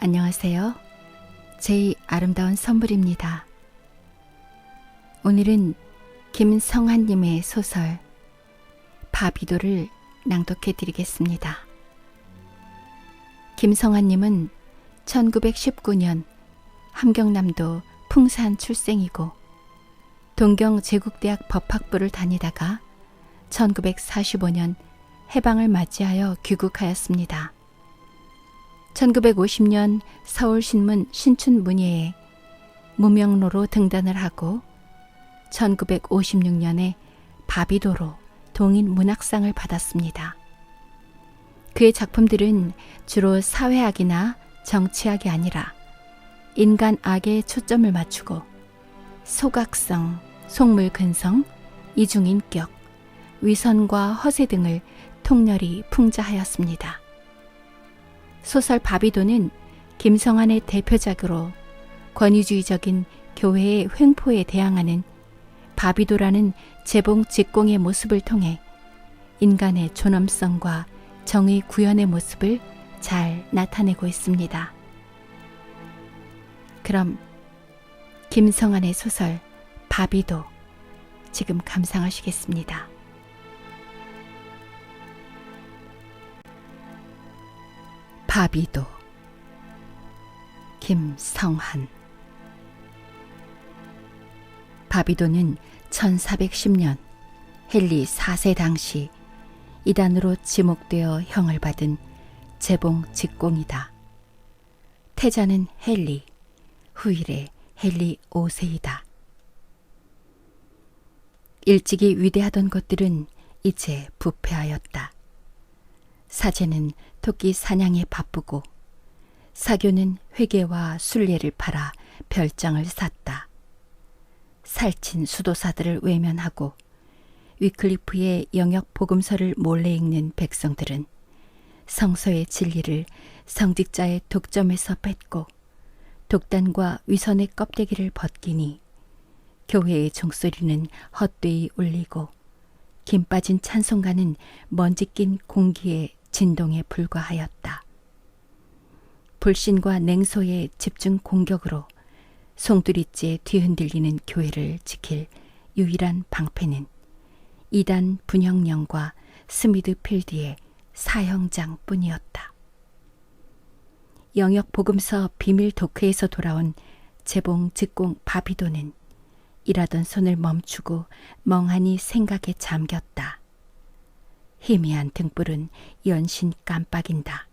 안녕하세요. 제이 아름다운 선물입니다. 오늘은 김성환님의 소설 바비도를 낭독해 드리겠습니다. 김성환님은 1919년 함경남도 풍산 출생이고 동경제국대학 법학부를 다니다가 1945년 해방을 맞이하여 귀국하였습니다. 1950년 서울신문 신춘문예에 무명로로 등단을 하고 1956년에 바비도로 동인문학상을 받았습니다. 그의 작품들은 주로 사회학이나 정치학이 아니라 인간악에 초점을 맞추고 소각성, 속물근성, 이중인격, 위선과 허세 등을 통렬히 풍자하였습니다. 소설 바비도는 김성환의 대표작으로 권위주의적인 교회의 횡포에 대항하는 바비도라는 재봉 직공의 모습을 통해 인간의 존엄성과 정의 구현의 모습을 잘 나타내고 있습니다. 그럼 김성환의 소설 바비도 지금 감상하시겠습니다. 바비도 김성환. 바비도는 1410년 헨리 4세 당시 이단으로 지목되어 형을 받은 재봉 직공이다. 태자는 헨리, 후일의 헨리 5세이다. 일찍이 위대하던 것들은 이제 부패하였다. 사제는 토끼 사냥에 바쁘고 사교는 회계와 순례를 팔아 별장을 샀다. 살찐 수도사들을 외면하고 위클리프의 영역 복음서를 몰래 읽는 백성들은 성서의 진리를 성직자의 독점에서 뺏고 독단과 위선의 껍데기를 벗기니 교회의 종소리는 헛되이 울리고 김 빠진 찬송가는 먼지 낀 공기의 진동에 불과하였다. 불신과 냉소의 집중 공격으로 송두리째 뒤흔들리는 교회를 지킬 유일한 방패는 이단 분혁령과 스미드 필드의 사형장뿐이었다. 영역 복음서 비밀 도크에서 돌아온 재봉 직공 바비도는 일하던 손을 멈추고 멍하니 생각에 잠겼다. 희미한 등불은 연신 깜빡인다.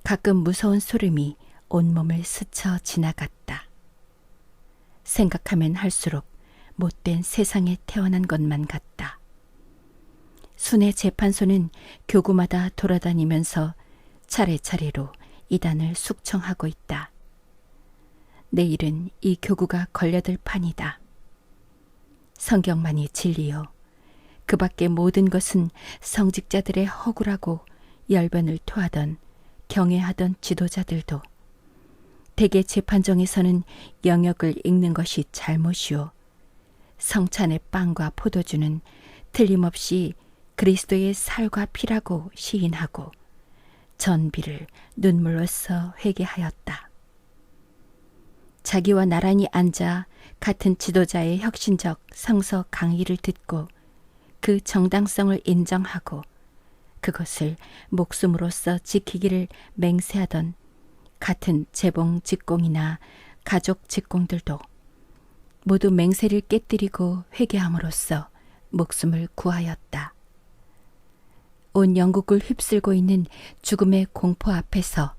가끔 무서운 소름이 온몸을 스쳐 지나갔다. 생각하면 할수록 못된 세상에 태어난 것만 같다. 순회 재판소는 교구마다 돌아다니면서 차례차례로 이단을 숙청하고 있다. 내일은 이 교구가 걸려들 판이다. 성경만이 진리요. 그 밖의 모든 것은 성직자들의 허구라고 열변을 토하던 경애하던 지도자들도 대개 재판정에서는 영역을 읽는 것이 잘못이요. 성찬의 빵과 포도주는 틀림없이 그리스도의 살과 피라고 시인하고 전비를 눈물로써 회개하였다. 자기와 나란히 앉아 같은 지도자의 혁신적 성서 강의를 듣고 그 정당성을 인정하고 그것을 목숨으로써 지키기를 맹세하던 같은 재봉 직공이나 가족 직공들도 모두 맹세를 깨뜨리고 회개함으로써 목숨을 구하였다. 온 영국을 휩쓸고 있는 죽음의 공포 앞에서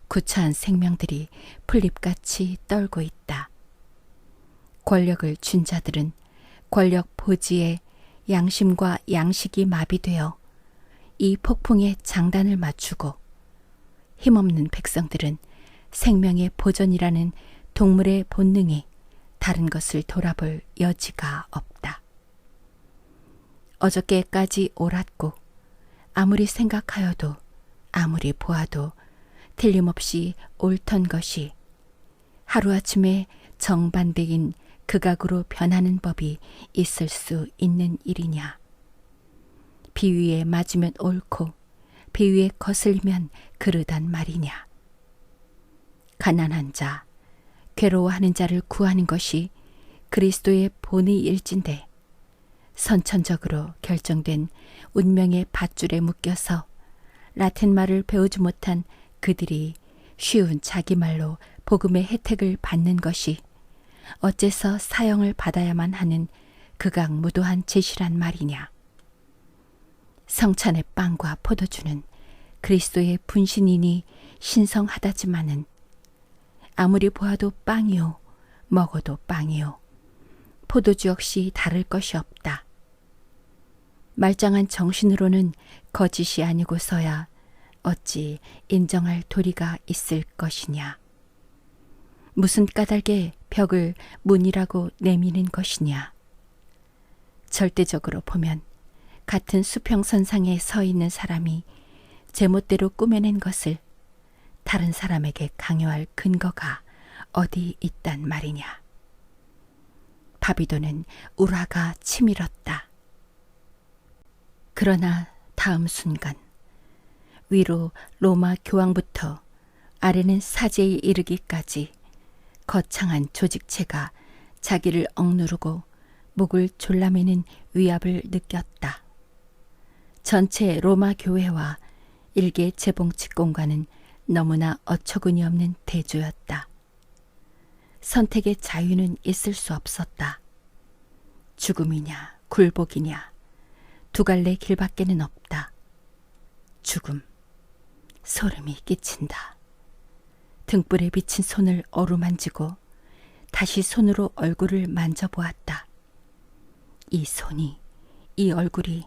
구차한 생명들이 풀잎같이 떨고 있다. 권력을 쥔 자들은 권력 보지에 양심과 양식이 마비되어 이 폭풍의 장단을 맞추고 힘없는 백성들은 생명의 보전이라는 동물의 본능이 다른 것을 돌아볼 여지가 없다. 어저께까지 옳았고 아무리 생각하여도 아무리 보아도 틀림없이 옳던 것이 하루아침에 정반대인 극악으로 변하는 법이 있을 수 있는 일이냐. 비위에 맞으면 옳고 비위에 거슬리면 그르단 말이냐. 가난한 자, 괴로워하는 자를 구하는 것이 그리스도의 본의 일진데 선천적으로 결정된 운명의 밧줄에 묶여서 라틴 말을 배우지 못한 그들이 쉬운 자기말로 복음의 혜택을 받는 것이 어째서 사형을 받아야만 하는 극악무도한 짓이란 말이냐. 성찬의 빵과 포도주는 그리스도의 분신이니 신성하다지만은 아무리 보아도 빵이요 먹어도 빵이요 포도주 역시 다를 것이 없다. 말짱한 정신으로는 거짓이 아니고서야 어찌 인정할 도리가 있을 것이냐. 무슨 까닭에 벽을 문이라고 내미는 것이냐. 절대적으로 보면 같은 수평선상에 서 있는 사람이 제멋대로 꾸며낸 것을 다른 사람에게 강요할 근거가 어디 있단 말이냐. 바비도는 우라가 치밀었다. 그러나 다음 순간 위로 로마 교황부터 아래는 사제에 이르기까지 거창한 조직체가 자기를 억누르고 목을 졸라매는 위압을 느꼈다. 전체 로마 교회와 일개 재봉 직공과는 너무나 어처구니 없는 대조였다. 선택의 자유는 있을 수 없었다. 죽음이냐 굴복이냐 두 갈래 길밖에는 없다. 죽음. 소름이 끼친다. 등불에 비친 손을 어루만지고 다시 손으로 얼굴을 만져보았다. 이 손이, 이 얼굴이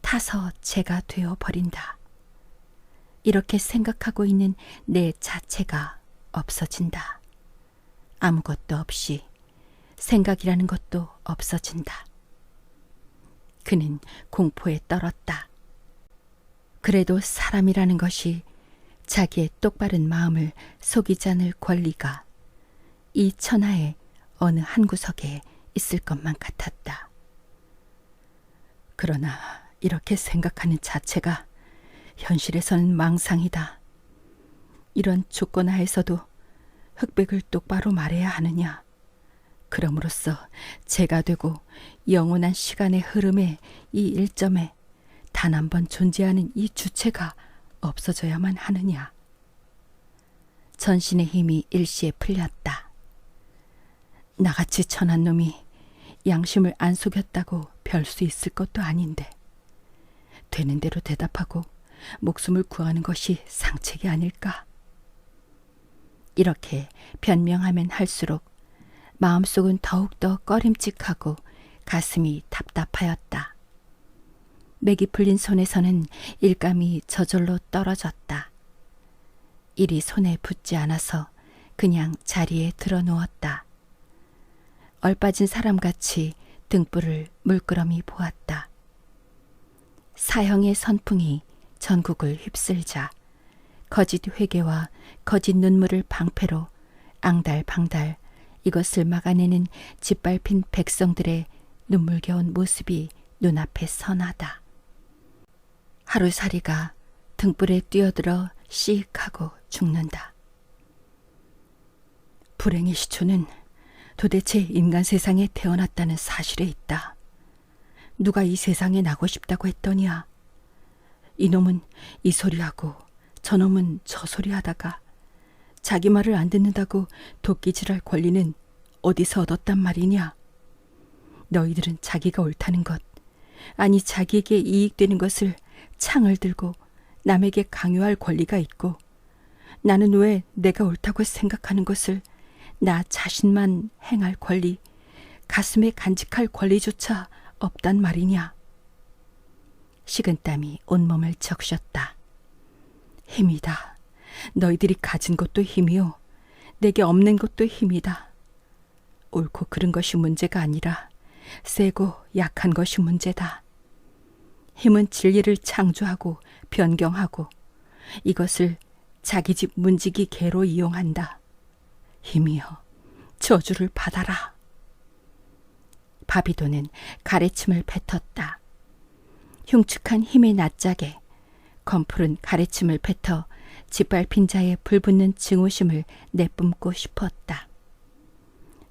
타서 죄가 되어버린다. 이렇게 생각하고 있는 내 자체가 없어진다. 아무것도 없이 생각이라는 것도 없어진다. 그는 공포에 떨었다. 그래도 사람이라는 것이 자기의 똑바른 마음을 속이지 않을 권리가 이 천하의 어느 한 구석에 있을 것만 같았다. 그러나 이렇게 생각하는 자체가 현실에서는 망상이다. 이런 조건 하에서도 흑백을 똑바로 말해야 하느냐. 그럼으로써 제가 되고 영원한 시간의 흐름의 이 일점에 단 한 번 존재하는 이 주체가 없어져야만 하느냐. 전신의 힘이 일시에 풀렸다. 나같이 천한 놈이 양심을 안 속였다고 별 수 있을 것도 아닌데 되는 대로 대답하고 목숨을 구하는 것이 상책이 아닐까. 이렇게 변명하면 할수록 마음속은 더욱더 꺼림칙하고 가슴이 답답하였다. 맥이 풀린 손에서는 일감이 저절로 떨어졌다. 일이 손에 붙지 않아서 그냥 자리에 들어누웠다. 얼빠진 사람같이 등불을 물끄러미 보았다. 사형의 선풍이 전국을 휩쓸자 거짓 회개와 거짓 눈물을 방패로 앙달방달 이것을 막아내는 짓밟힌 백성들의 눈물겨운 모습이 눈앞에 선하다. 하루살이가 등불에 뛰어들어 씩하고 죽는다. 불행의 시초는 도대체 인간 세상에 태어났다는 사실에 있다. 누가 이 세상에 나고 싶다고 했더냐. 이놈은 이 소리하고 저놈은 저 소리하다가 자기 말을 안 듣는다고 도끼질할 권리는 어디서 얻었단 말이냐. 너희들은 자기가 옳다는 것, 아니 자기에게 이익되는 것을 창을 들고 남에게 강요할 권리가 있고 나는 왜 내가 옳다고 생각하는 것을 나 자신만 행할 권리, 가슴에 간직할 권리조차 없단 말이냐. 식은땀이 온몸을 적셨다. 힘이다. 너희들이 가진 것도 힘이요. 내게 없는 것도 힘이다. 옳고 그른 것이 문제가 아니라 세고 약한 것이 문제다. 힘은 진리를 창조하고 변경하고 이것을 자기 집 문지기 개로 이용한다. 힘이여, 저주를 받아라. 바비도는 가래침을 뱉었다. 흉측한 힘의 낯짝에 검푸른 가래침을 뱉어 짓밟힌 자의 불붙는 증오심을 내뿜고 싶었다.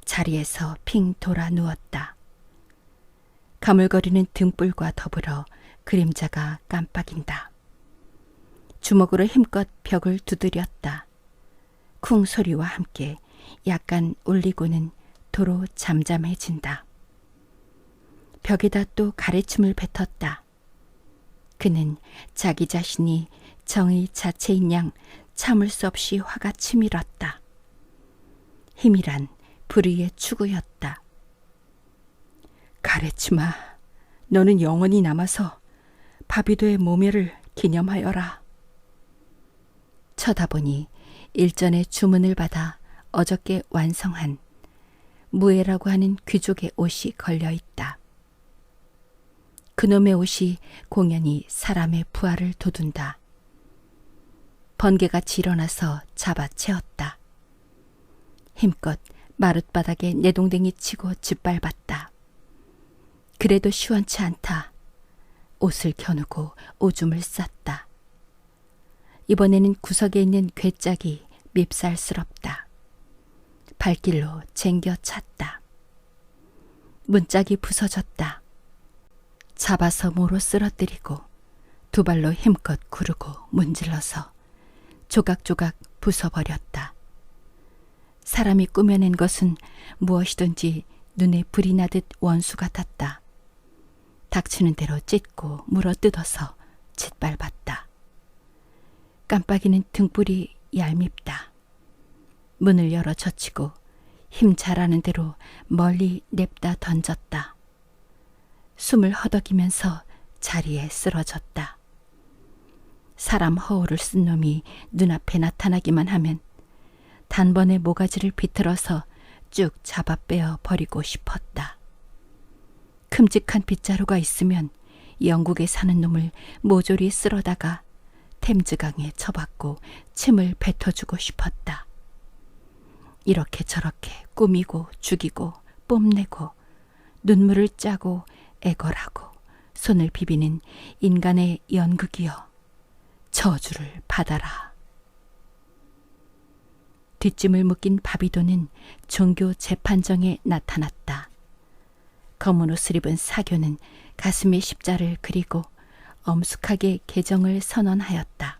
자리에서 핑 돌아 누웠다. 가물거리는 등불과 더불어 그림자가 깜빡인다. 주먹으로 힘껏 벽을 두드렸다. 쿵 소리와 함께 약간 울리고는 도로 잠잠해진다. 벽에다 또 가래침을 뱉었다. 그는 자기 자신이 정의 자체인 양 참을 수 없이 화가 치밀었다. 힘이란 불의의 추구였다. 가래침아, 너는 영원히 남아서 바비도의 모멸을 기념하여라. 쳐다보니 일전에 주문을 받아 어저께 완성한 무예라고 하는 귀족의 옷이 걸려있다. 그놈의 옷이 공연히 사람의 부하를 돋운다. 번개같이 일어나서 잡아채었다. 힘껏 마룻바닥에 내동댕이 치고 짓밟았다. 그래도 시원치 않다. 옷을 겨누고 오줌을 쌌다. 이번에는 구석에 있는 괴짝이 밉살스럽다. 발길로 쟁겨 찼다. 문짝이 부서졌다. 잡아서 모로 쓰러뜨리고 두 발로 힘껏 구르고 문질러서 조각조각 부숴버렸다. 사람이 꾸며낸 것은 무엇이든지 눈에 불이 나듯 원수 같았다. 닥치는 대로 찢고 물어뜯어서 짓밟았다. 깜빡이는 등불이 얄밉다. 문을 열어 젖히고 힘 잘하는 대로 멀리 냅다 던졌다. 숨을 허덕이면서 자리에 쓰러졌다. 사람 허울을 쓴 놈이 눈앞에 나타나기만 하면 단번에 모가지를 비틀어서 쭉 잡아 빼어 버리고 싶었다. 큼직한 빗자루가 있으면 영국에 사는 놈을 모조리 쓸어다가 템즈강에 쳐박고 침을 뱉어주고 싶었다. 이렇게 저렇게 꾸미고 죽이고 뽐내고 눈물을 짜고 애걸하고 손을 비비는 인간의 연극이여, 저주를 받아라. 뒷짐을 묶인 바비도는 종교 재판정에 나타났다. 검은 옷을 입은 사교는 가슴에 십자를 그리고 엄숙하게 개정을 선언하였다.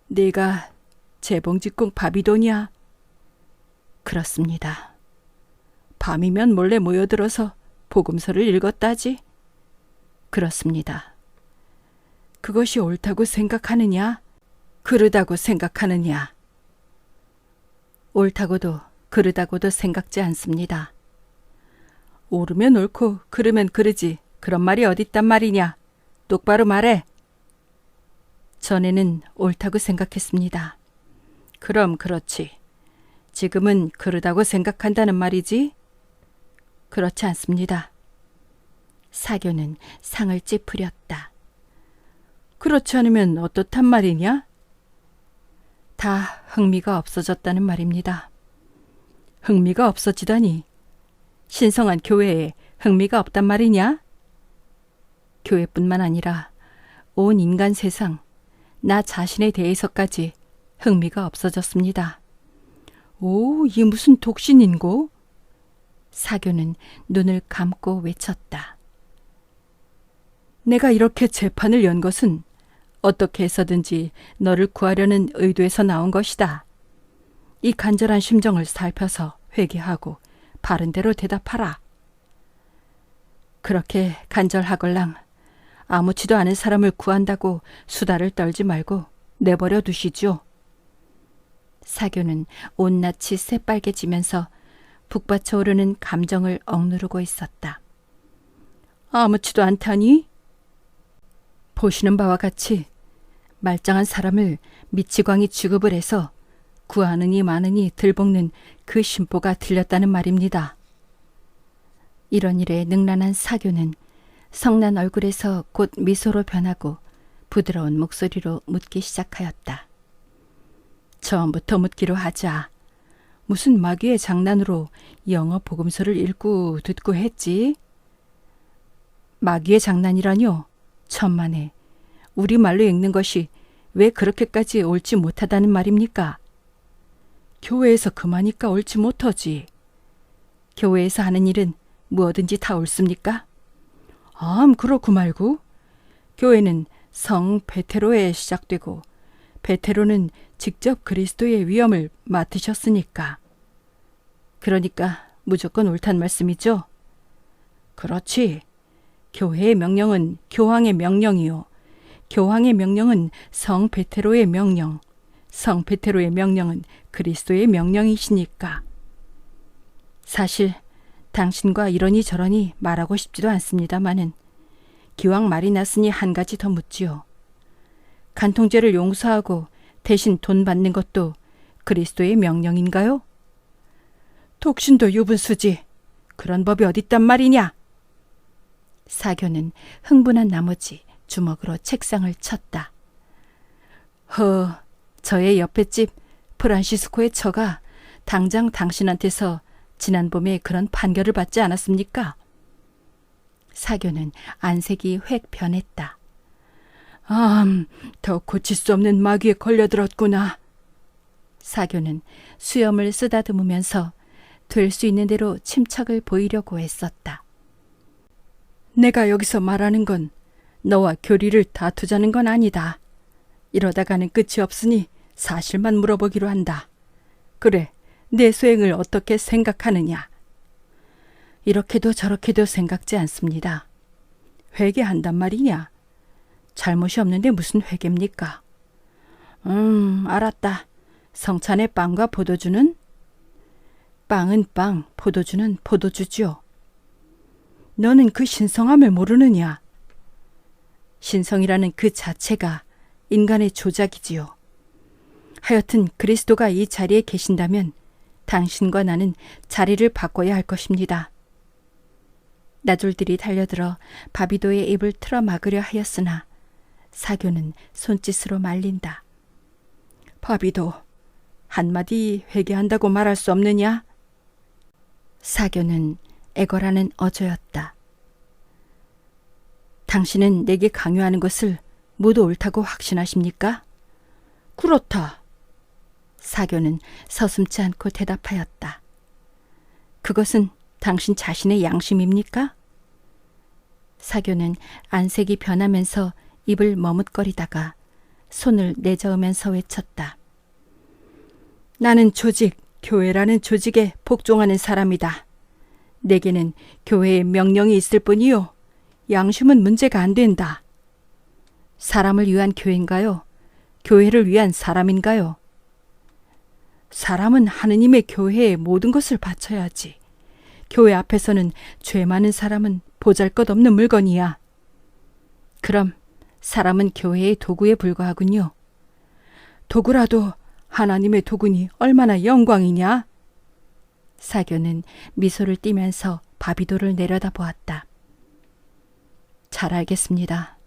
네가 재봉직공 바비도냐? 그렇습니다. 밤이면 몰래 모여들어서 복음서를 읽었다지? 그렇습니다. 그것이 옳다고 생각하느냐? 그르다고 생각하느냐? 옳다고도 그르다고도 생각지 않습니다. 옳으면 옳고 그르면 그르지, 그런 말이 어딨단 말이냐? 똑바로 말해. 전에는 옳다고 생각했습니다. 그럼 그렇지. 지금은 그르다고 생각한다는 말이지? 그렇지 않습니다. 사교는 상을 찌푸렸다. 그렇지 않으면 어떻단 말이냐? 다 흥미가 없어졌다는 말입니다. 흥미가 없어지다니. 신성한 교회에 흥미가 없단 말이냐? 교회뿐만 아니라 온 인간 세상, 나 자신에 대해서까지 흥미가 없어졌습니다. 오, 이 무슨 독신인고? 사교는 눈을 감고 외쳤다. 내가 이렇게 재판을 연 것은 어떻게 해서든지 너를 구하려는 의도에서 나온 것이다. 이 간절한 심정을 살펴서 회개하고 바른 대로 대답하라. 그렇게 간절하걸랑 아무치도 않은 사람을 구한다고 수다를 떨지 말고 내버려 두시죠. 사교는 온낯이 새빨개지면서 북받쳐 오르는 감정을 억누르고 있었다. 아무치도 않다니? 보시는 바와 같이 말짱한 사람을 미치광이 취급을 해서 구하느니 마느니 들볶는 그 심보가 들렸다는 말입니다. 이런 일에 능란한 사교는 성난 얼굴에서 곧 미소로 변하고 부드러운 목소리로 묻기 시작하였다. 처음부터 묻기로 하자. 무슨 마귀의 장난으로 영어 복음서를 읽고 듣고 했지? 마귀의 장난이라뇨? 천만에. 우리말로 읽는 것이 왜 그렇게까지 옳지 못하다는 말입니까? 교회에서 그마니까 옳지 못하지. 교회에서 하는 일은 무엇든지 다 옳습니까? 그렇고 말고. 교회는 성 베테로에 시작되고 베테로는 직접 그리스도의 위엄을 맡으셨으니까. 그러니까 무조건 옳단 말씀이죠? 그렇지. 교회의 명령은 교황의 명령이요. 교황의 명령은 성 베테로의 명령. 성 베테로의 명령은 그리스도의 명령이시니까. 사실 당신과 이러니 저러니 말하고 싶지도 않습니다마는 기왕 말이 났으니 한 가지 더 묻지요. 간통죄를 용서하고 대신 돈 받는 것도 그리스도의 명령인가요? 독신도 유분수지. 그런 법이 어딨단 말이냐? 사교는 흥분한 나머지 주먹으로 책상을 쳤다. 저의 옆에 집 프란시스코의 처가 당장 당신한테서 지난 봄에 그런 판결을 받지 않았습니까? 사교는 안색이 획 변했다. 더 고칠 수 없는 마귀에 걸려들었구나. 사교는 수염을 쓰다듬으면서 될 수 있는 대로 침착을 보이려고 애썼다. 내가 여기서 말하는 건 너와 교리를 다투자는 건 아니다. 이러다가는 끝이 없으니 사실만 물어보기로 한다. 그래, 내 소행을 어떻게 생각하느냐? 이렇게도 저렇게도 생각지 않습니다. 회개한단 말이냐? 잘못이 없는데 무슨 회개입니까? 알았다. 성찬의 빵과 포도주는? 빵은 빵, 포도주는 포도주지요. 너는 그 신성함을 모르느냐? 신성이라는 그 자체가 인간의 조작이지요. 하여튼 그리스도가 이 자리에 계신다면 당신과 나는 자리를 바꿔야 할 것입니다. 나졸들이 달려들어 바비도의 입을 틀어 막으려 하였으나 사교는 손짓으로 말린다. 바비도, 한마디 회개한다고 말할 수 없느냐? 사교는 애걸하는 어조였다. 당신은 내게 강요하는 것을 모두 옳다고 확신하십니까? 그렇다. 사교는 서슴지 않고 대답하였다. 그것은 당신 자신의 양심입니까? 사교는 안색이 변하면서 입을 머뭇거리다가 손을 내저으면서 외쳤다. 나는 조직, 교회라는 조직에 복종하는 사람이다. 내게는 교회의 명령이 있을 뿐이요. 양심은 문제가 안 된다. 사람을 위한 교회인가요? 교회를 위한 사람인가요? 사람은 하느님의 교회에 모든 것을 바쳐야지. 교회 앞에서는 죄 많은 사람은 보잘것없는 물건이야. 그럼 사람은 교회의 도구에 불과하군요. 도구라도 하나님의 도구니 얼마나 영광이냐? 사교는 미소를 띠면서 바비도를 내려다보았다. 잘 알겠습니다.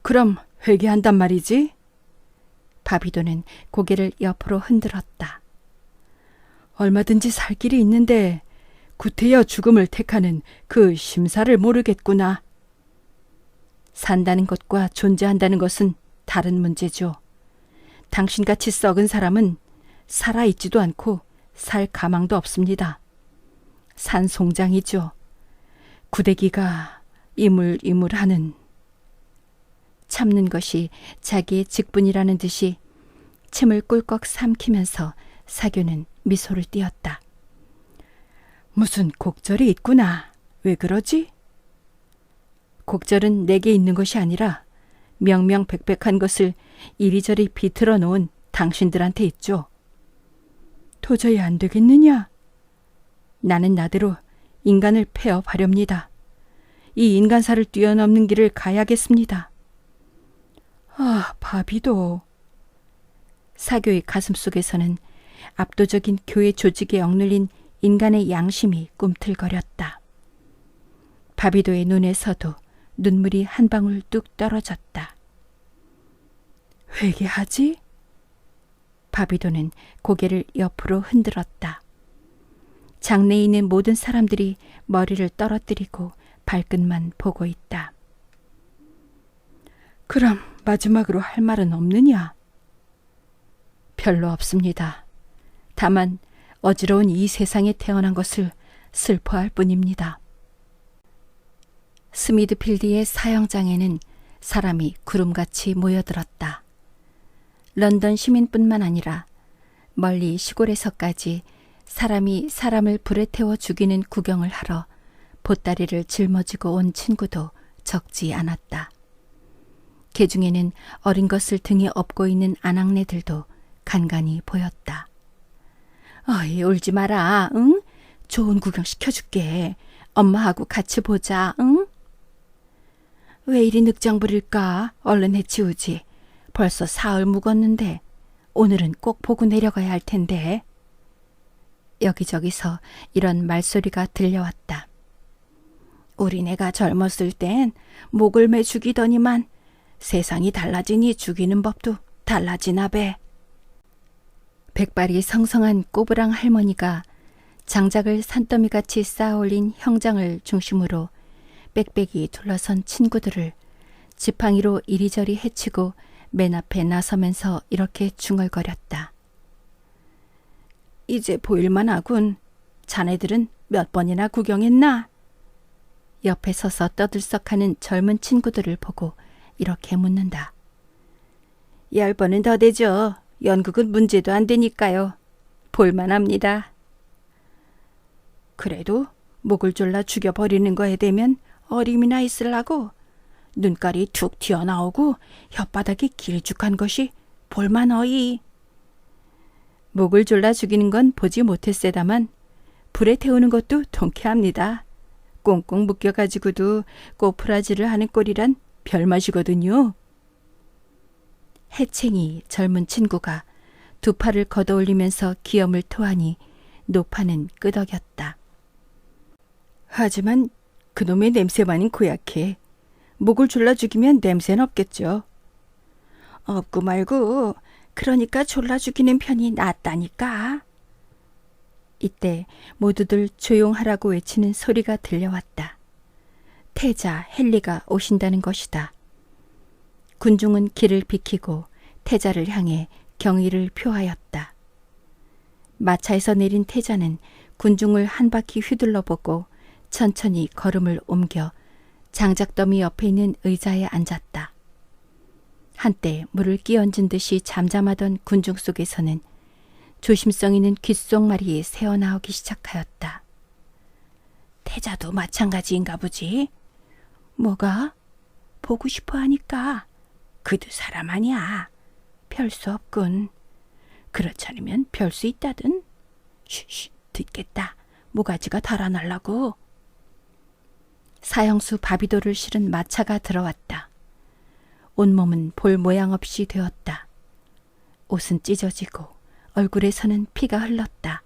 그럼 회개한단 말이지? 바비도는 고개를 옆으로 흔들었다. 얼마든지 살 길이 있는데 구태여 죽음을 택하는 그 심사를 모르겠구나. 산다는 것과 존재한다는 것은 다른 문제죠. 당신같이 썩은 사람은 살아있지도 않고 살 가망도 없습니다. 산송장이죠. 구데기가 이물이물하는. 참는 것이 자기의 직분이라는 듯이 침을 꿀꺽 삼키면서 사교는 미소를 띄었다. 무슨 곡절이 있구나. 왜 그러지? 곡절은 내게 있는 것이 아니라 명명백백한 것을 이리저리 비틀어 놓은 당신들한테 있죠. 도저히 안 되겠느냐? 나는 나대로 인간을 폐업하렵니다. 이 인간사를 뛰어넘는 길을 가야겠습니다. 바비도. 사교의 가슴속에서는 압도적인 교회 조직에 억눌린 인간의 양심이 꿈틀거렸다. 바비도의 눈에서도 눈물이 한 방울 뚝 떨어졌다. 회개하지? 바비도는 고개를 옆으로 흔들었다. 장내에 있는 모든 사람들이 머리를 떨어뜨리고 발끝만 보고 있다. 그럼 마지막으로 할 말은 없느냐? 별로 없습니다. 다만 어지러운 이 세상에 태어난 것을 슬퍼할 뿐입니다. 스미드필드의 사형장에는 사람이 구름같이 모여들었다. 런던 시민뿐만 아니라 멀리 시골에서까지 사람이 사람을 불에 태워 죽이는 구경을 하러 보따리를 짊어지고 온 친구도 적지 않았다. 그 중에는 어린 것을 등에 업고 있는 아낙네들도 간간히 보였다. 어이, 울지 마라, 응? 좋은 구경 시켜줄게. 엄마하고 같이 보자, 응? 왜 이리 늑장 부릴까? 얼른 해치우지. 벌써 사흘 묵었는데 오늘은 꼭 보고 내려가야 할 텐데. 여기저기서 이런 말소리가 들려왔다. 우리네가 젊었을 땐 목을 매 죽이더니만 세상이 달라지니 죽이는 법도 달라지나 배. 백발이 성성한 꼬부랑 할머니가 장작을 산더미같이 쌓아올린 형장을 중심으로 빽빽이 둘러선 친구들을 지팡이로 이리저리 해치고 맨 앞에 나서면서 이렇게 중얼거렸다. 이제 보일만 하군. 자네들은 몇 번이나 구경했나? 옆에 서서 떠들썩하는 젊은 친구들을 보고 이렇게 묻는다. 10번은 더 되죠. 연극은 문제도 안 되니까요. 볼만합니다. 그래도 목을 졸라 죽여버리는 거에 대면 어림이나 있으려고 눈깔이 툭 튀어나오고 혓바닥이 길쭉한 것이 볼만어이. 목을 졸라 죽이는 건 보지 못했세다만 불에 태우는 것도 통쾌합니다. 꽁꽁 묶여가지고도 꼬풀아지를 하는 꼴이란 별맛이거든요. 해챙이 젊은 친구가 두 팔을 걷어올리면서 기염을 토하니 노파는 끄덕였다. 하지만 그놈의 냄새만은 고약해. 목을 졸라 죽이면 냄새는 없겠죠. 없고 말고 그러니까 졸라 죽이는 편이 낫다니까. 이때 모두들 조용하라고 외치는 소리가 들려왔다. 태자 헨리가 오신다는 것이다. 군중은 길을 비키고 태자를 향해 경의를 표하였다. 마차에서 내린 태자는 군중을 한 바퀴 휘둘러 보고 천천히 걸음을 옮겨 장작더미 옆에 있는 의자에 앉았다. 한때 물을 끼얹은 듯이 잠잠하던 군중 속에서는 조심성 있는 귓속말이 새어나오기 시작하였다. 태자도 마찬가지인가 보지? 뭐가? 보고 싶어 하니까. 그도 사람 아니야. 별 수 없군. 그렇지 않으면 별 수 있다든. 쉬쉬, 듣겠다. 모가지가 달아날라고. 사형수 바비도를 실은 마차가 들어왔다. 온몸은 볼 모양 없이 되었다. 옷은 찢어지고 얼굴에서는 피가 흘렀다.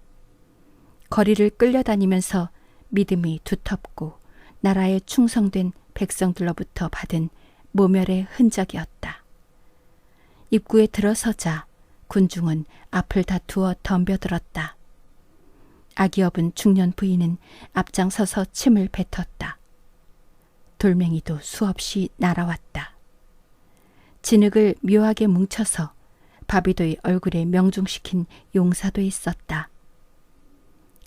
거리를 끌려다니면서 믿음이 두텁고 나라에 충성된 백성들로부터 받은 모멸의 흔적이었다. 입구에 들어서자 군중은 앞을 다투어 덤벼들었다. 아기업은 중년 부인은 앞장서서 침을 뱉었다. 돌멩이도 수없이 날아왔다. 진흙을 묘하게 뭉쳐서 바비도의 얼굴에 명중시킨 용사도 있었다.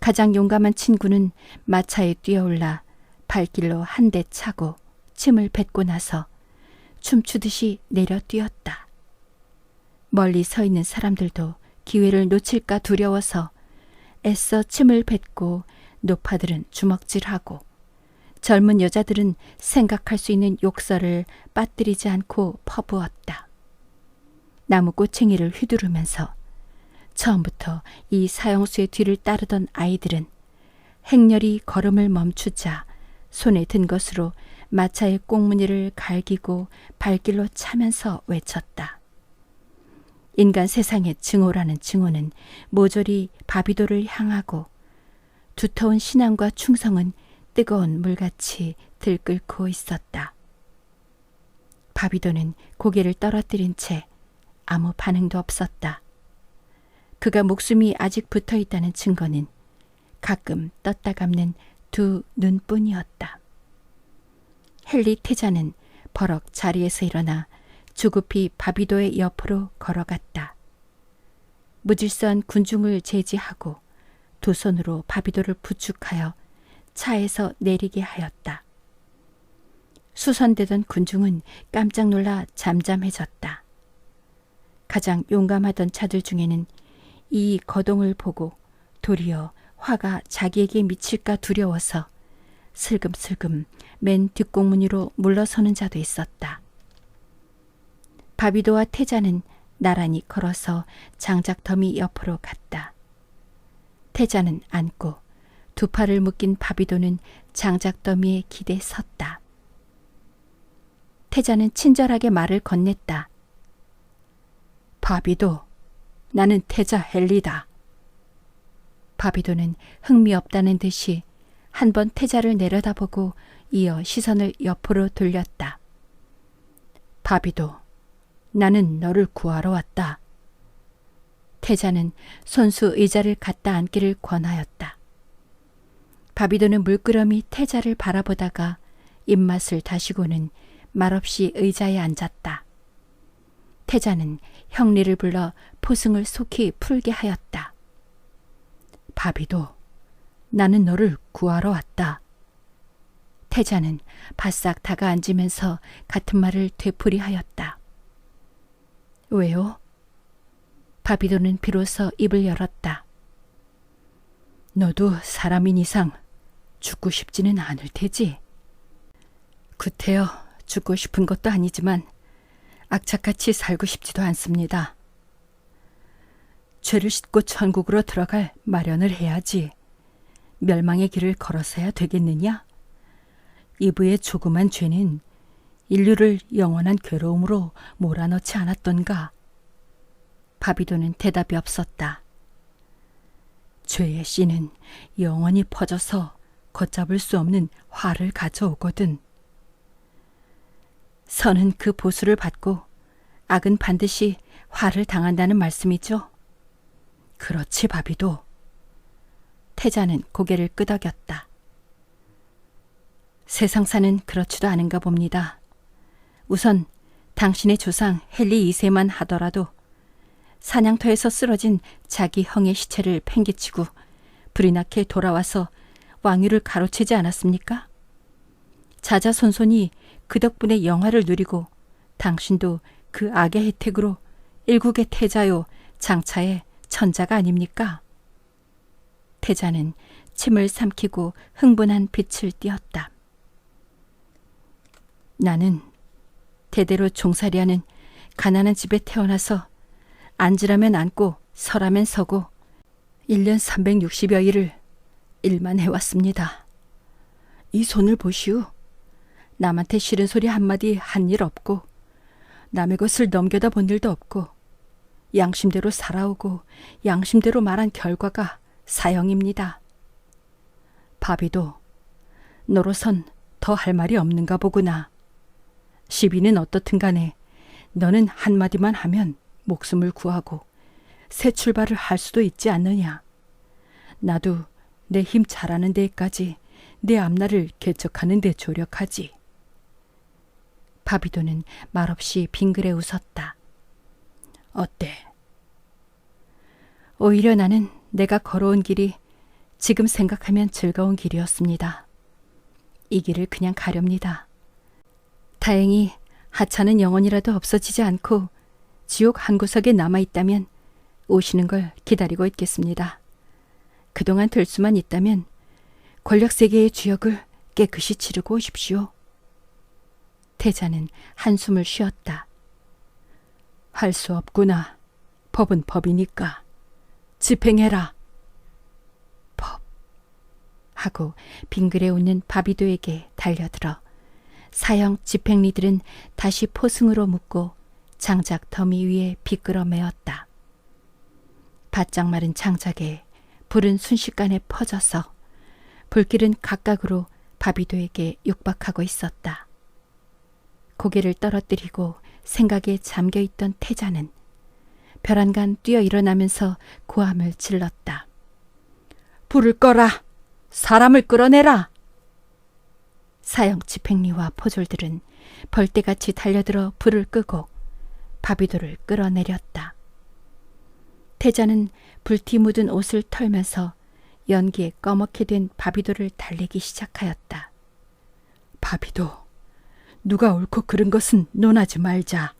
가장 용감한 친구는 마차에 뛰어올라 발길로 한 대 차고 침을 뱉고 나서 춤추듯이 내려 뛰었다. 멀리 서 있는 사람들도 기회를 놓칠까 두려워서 애써 침을 뱉고 노파들은 주먹질하고 젊은 여자들은 생각할 수 있는 욕설을 빠뜨리지 않고 퍼부었다. 나무 꼬챙이를 휘두르면서 처음부터 이 사형수의 뒤를 따르던 아이들은 행렬이 걸음을 멈추자 손에 든 것으로 마차의 꽁무니를 갈기고 발길로 차면서 외쳤다. 인간 세상의 증오라는 증오는 모조리 바비도를 향하고 두터운 신앙과 충성은 뜨거운 물같이 들끓고 있었다. 바비도는 고개를 떨어뜨린 채 아무 반응도 없었다. 그가 목숨이 아직 붙어 있다는 증거는 가끔 떴다 감는 두 눈뿐이었다. 헨리 태자는 버럭 자리에서 일어나 조급히 바비도의 옆으로 걸어갔다. 무질서한 군중을 제지하고 두 손으로 바비도를 부축하여 차에서 내리게 하였다. 수선되던 군중은 깜짝 놀라 잠잠해졌다. 가장 용감하던 차들 중에는 이 거동을 보고 도리어 화가 자기에게 미칠까 두려워서 슬금슬금 맨 뒷공무니로 물러서는 자도 있었다. 바비도와 태자는 나란히 걸어서 장작더미 옆으로 갔다. 태자는 앉고 두 팔을 묶인 바비도는 장작더미에 기대 섰다. 태자는 친절하게 말을 건넸다. 바비도, 나는 태자 헨리다. 바비도는 흥미없다는 듯이 한 번 태자를 내려다보고 이어 시선을 옆으로 돌렸다. 바비도, 나는 너를 구하러 왔다. 태자는 손수 의자를 갖다 앉기를 권하였다. 바비도는 물끄러미 태자를 바라보다가 입맛을 다시고는 말없이 의자에 앉았다. 태자는 형리를 불러 포승을 속히 풀게 하였다. 바비도, 나는 너를 구하러 왔다. 태자는 바싹 다가앉으면서 같은 말을 되풀이하였다. 왜요? 바비도는 비로소 입을 열었다. 너도 사람인 이상 죽고 싶지는 않을 테지. 구태여 죽고 싶은 것도 아니지만 악착같이 살고 싶지도 않습니다. 죄를 씻고 천국으로 들어갈 마련을 해야지. 멸망의 길을 걸어서야 되겠느냐? 이브의 조그만 죄는 인류를 영원한 괴로움으로 몰아넣지 않았던가? 바비도는 대답이 없었다. 죄의 씨는 영원히 퍼져서 걷잡을 수 없는 화를 가져오거든. 선은 그 보수를 받고 악은 반드시 화를 당한다는 말씀이죠. 그렇지, 바비도. 태자는 고개를 끄덕였다. 세상사는 그렇지도 않은가 봅니다. 우선 당신의 조상 헨리 2세만 하더라도 사냥터에서 쓰러진 자기 형의 시체를 팽개치고 불이 나게 돌아와서 왕위를 가로채지 않았습니까? 자자손손이 그 덕분에 영화를 누리고 당신도 그 악의 혜택으로 일국의 태자요 장차의 천자가 아닙니까? 태자는 침을 삼키고 흥분한 빛을 띄었다. 나는 대대로 종살이하는 가난한 집에 태어나서 앉으라면 앉고 서라면 서고 1년 360여일을 일만 해왔습니다. 이 손을 보시오. 남한테 싫은 소리 한마디 한 일 없고 남의 것을 넘겨다 본 일도 없고 양심대로 살아오고 양심대로 말한 결과가 사형입니다. 바비도, 너로선 더 할 말이 없는가 보구나. 시비는 어떻든 간에 너는 한마디만 하면 목숨을 구하고 새 출발을 할 수도 있지 않느냐. 나도 내 힘 잘하는 데까지 내 앞날을 개척하는 데 조력하지. 바비도는 말없이 빙그레 웃었다. 어때? 오히려 나는 내가 걸어온 길이 지금 생각하면 즐거운 길이었습니다. 이 길을 그냥 가렵니다. 다행히 하찮은 영혼이라도 없어지지 않고 지옥 한 구석에 남아있다면 오시는 걸 기다리고 있겠습니다. 그동안 될 수만 있다면 권력세계의 주역을 깨끗이 치르고 오십시오. 태자는 한숨을 쉬었다. 할 수 없구나. 법은 법이니까. 집행해라. 법. 하고 빙그레 웃는 바비도에게 달려들어 사형 집행리들은 다시 포승으로 묶고 장작 더미 위에 비끄러 메었다. 바짝 마른 장작에 불은 순식간에 퍼져서 불길은 각각으로 바비도에게 육박하고 있었다. 고개를 떨어뜨리고 생각에 잠겨있던 태자는 벼랑간 뛰어 일어나면서 고함을 질렀다. 불을 꺼라! 사람을 끌어내라! 사형 집행리와 포졸들은 벌떼같이 달려들어 불을 끄고 바비도를 끌어내렸다. 태자는 불티 묻은 옷을 털면서 연기에 꺼멓게 된 바비도를 달래기 시작하였다. 바비도, 누가 옳고 그른 것은 논하지 말자.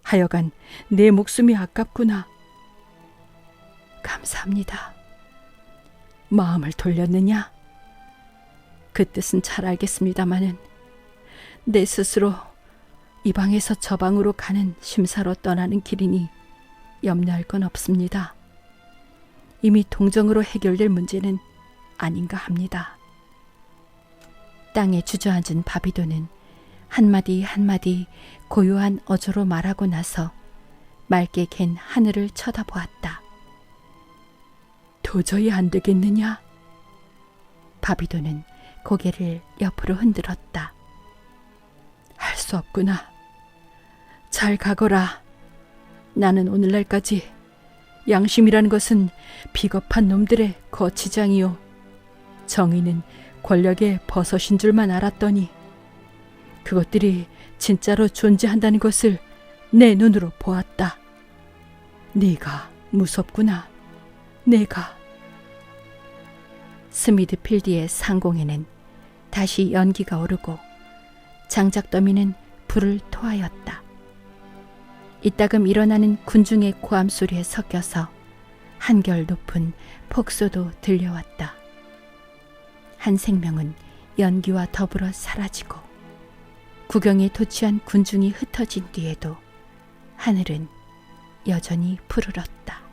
하여간 내 목숨이 아깝구나. 감사합니다. 마음을 돌렸느냐? 그 뜻은 잘 알겠습니다마는 내 스스로 이 방에서 저 방으로 가는 심사로 떠나는 길이니 염려할 건 없습니다. 이미 동정으로 해결될 문제는 아닌가 합니다. 땅에 주저앉은 바비도는 한마디 한마디 고요한 어조로 말하고 나서 맑게 갠 하늘을 쳐다보았다. 도저히 안 되겠느냐? 바비도는 고개를 옆으로 흔들었다. 할 수 없구나. 잘 가거라. 나는 오늘날까지 양심이라는 것은 비겁한 놈들의 거치장이요, 정의는 권력의 버섯인 줄만 알았더니 그것들이 진짜로 존재한다는 것을 내 눈으로 보았다. 네가 무섭구나. 내가. 스미드필드의 상공에는 다시 연기가 오르고 장작더미는 불을 토하였다. 이따금 일어나는 군중의 고함 소리에 섞여서 한결 높은 폭소도 들려왔다. 한 생명은 연기와 더불어 사라지고 구경에 도취한 군중이 흩어진 뒤에도 하늘은 여전히 푸르렀다.